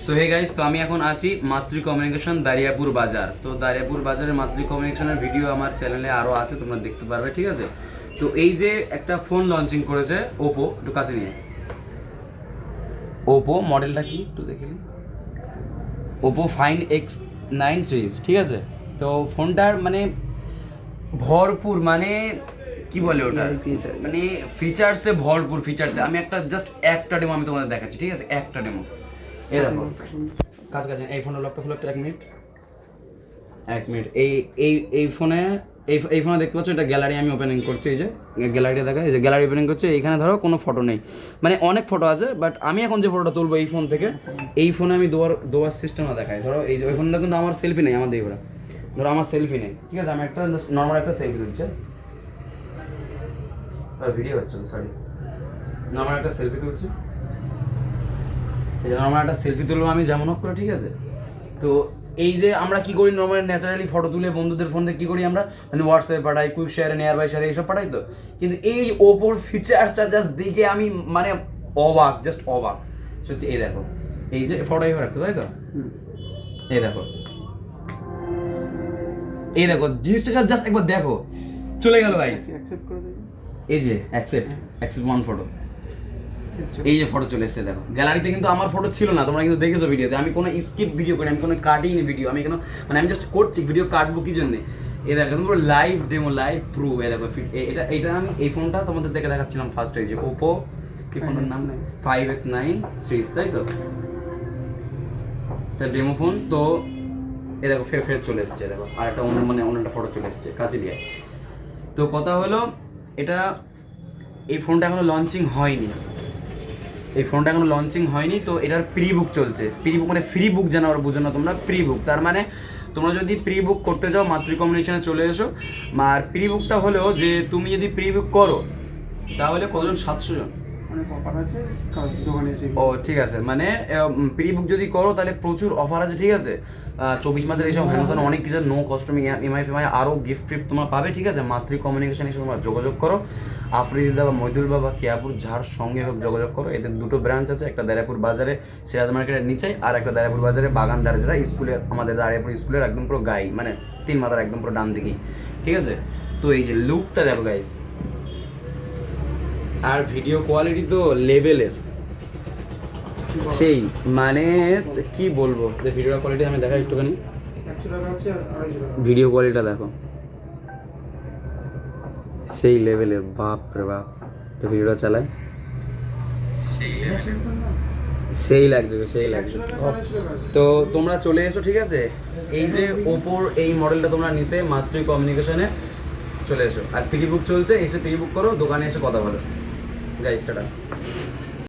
So hey guys, তো আমি এখন আছি মাতৃ কমিউনিকেশন দারিয়াপুর বাজার। তো দারিয়াপুর বাজারের মাতৃ কমিউনিকেশনের ভিডিও আমার চ্যানেলে আরও আছে, তোমরা দেখতে পারবে, ঠিক আছে। তো এই যে একটা ফোন লঞ্চিং করেছে ওপো, একটু কাছে নিয়ে, ওপো মডেলটা কি একটু দেখে নিই, ওপো ফাইন X9 সিরিজ, ঠিক আছে। তো ফোনটার মানে ভরপুর, মানে কি বলে ওটা, মানে ফিচার্সে ভরপুর, ফিচার্সে আমি একটা ডেমো আমি তোমাদের দেখাচ্ছি, ঠিক আছে, একটা ডেমো। এই দেখো কাছাকাছি, এই ফোনের লকটা খুলে একটা, এক মিনিট এই এই এই ফোনে এই ফোনে দেখতে পাচ্ছ, এটা গ্যালারি আমি ওপেনিং করছি, এই যে গ্যালারিটা দেখা, এই যে গ্যালারি ওপেনিং করছে, এইখানে ধরো কোনো ফটো নেই, মানে অনেক ফটো আছে, বাট আমি এখন যে ফটোটা তুলবো এই ফোন থেকে, এই ফোনে আমি দুবার সিস্টেমটা দেখাই। ধরো এই যে ওই ফোনটা কিন্তু আমার সেলফি নেই, আমার দেখবে, ধরো আমার সেলফি নেই, ঠিক আছে, আমি একটা নর্মাল একটা সেলফি তুলছি, ভিডিও হচ্ছে, সরি, নর্মাল একটা সেলফি তুলছি, এই যে নর্মাল একটা সেলফি তুলবো আমি যেমন হোক করে, ঠিক আছে। তো এই যে আমরা কি করি, নর্মালি ন্যাচারালি ফটো তুলে বন্ধুদের ফোন থেকে কী করি আমরা, মানে হোয়াটসঅ্যাপে পাঠাই, কুইক শেয়ারে, নিয়ার বাই শেয়ারে এইসব পাঠাই। তো কিন্তু এই ওপোর ফিচার্সটা জাস্ট দেখে আমি মানে অবাক, জাস্ট অবাক সত্যি। এই দেখো, এই যে ফটো এইভাবে রাখতে, তাই তো, এই দেখো জিনিসটা জাস্ট একবার দেখো, চলে গেল ভাই, এই যে অ্যাকসেপ্ট ওয়ান ফটো, এই যে ফটো চলে এসেছে, দেখো গ্যালারিতে কিন্তু আমার ফটো ছিল না, তোমরা কিন্তু দেখেছো ভিডিওতে, আমি কোনো স্কিপ ভিডিও করি, আমি কোনো কাটিনি ভিডিও, আমি কেন মানে আমি জাস্ট করছি ভিডিও, কাটবো কি জন্যে। এই দেখো পুরো লাইভ ডেমো, লাইভ প্রুফ। এই দেখো এটা আমি এই ফোনটা তোমাদের দেখে দেখাচ্ছিলাম ফার্স্ট, এই যে ওপো, কি ফোনের নাম, 5X9 সিরিজ, তাই তো, এটা ডেমো ফোন। তো এই দেখো ফের চলে এসছে, দেখো আর একটা অন্য একটা ফটো চলে এসছে কাছে দিয়ে। তো কথা হলো, এই ফোনটা এখনো লঞ্চিং হয়নি, তো এটার প্রি বুক চলছে। প্রি বুক মানে ফ্রি বুক, যেন ওরা বুঝো না তোমরা, প্রি বুক তার মানে তোমরা যদি প্রি বুক করতে চাও মাতৃ কমিউনিকেশনে চলে এসো। আর প্রি বুকটা হলেও যে তুমি যদি প্রি বুক করো তাহলে কতজন, 700 জন, ও ঠিক আছে, মানে প্রি বুক যদি করো তাহলে প্রচুর অফার আছে, ঠিক আছে। 24 মাসের এইসব হ্যান অনেক কিছু, নো কস্টমি এমআই আরও গিফট তোমরা পাবে, ঠিক আছে। মাতৃ কমিউনিকেশন এসে তোমরা যোগাযোগ করো, আফ্রিদিদা বা মহিদুল বা কিয়াপুর যার সঙ্গে হোক যোগাযোগ করো। এদের দুটো ব্রাঞ্চ আছে, একটা দারিয়াপুর বাজারে সিরাজ মার্কেটের নিচেই, আর একটা দারিয়াপুর বাজারে বাগানদার, যেটা স্কুলের, আমাদের দারিয়াপুর স্কুলের একদম পুরো গায়ে, মানে 3 মাথার একদম পুরো ডান দিকেই, ঠিক আছে। তো এই যে লুকটা দেখো গাইস, আর ভিডিও কোয়ালিটি তো লেভেলের, সেই মানে কি বলবো, যে ভিডিও কোয়ালিটি আমি দেখাই একটুখানি, ভিডিও কোয়ালিটিটা দেখো, সেই লেভেলের, বাপ রে বাপ। তো ভিডিওটা চালাই, সেই লাগছে। তো তোমরা চলে এসো, ঠিক আছে। এই যে ওপোর এই মডেলটা তোমরা নিতে মাতৃ কমিউনিকেশনে চলে এসো, আর প্রি বুক চলছে, এসে প্রি বুক করো, দোকানে এসে কথা বলো গাইস, টাটা।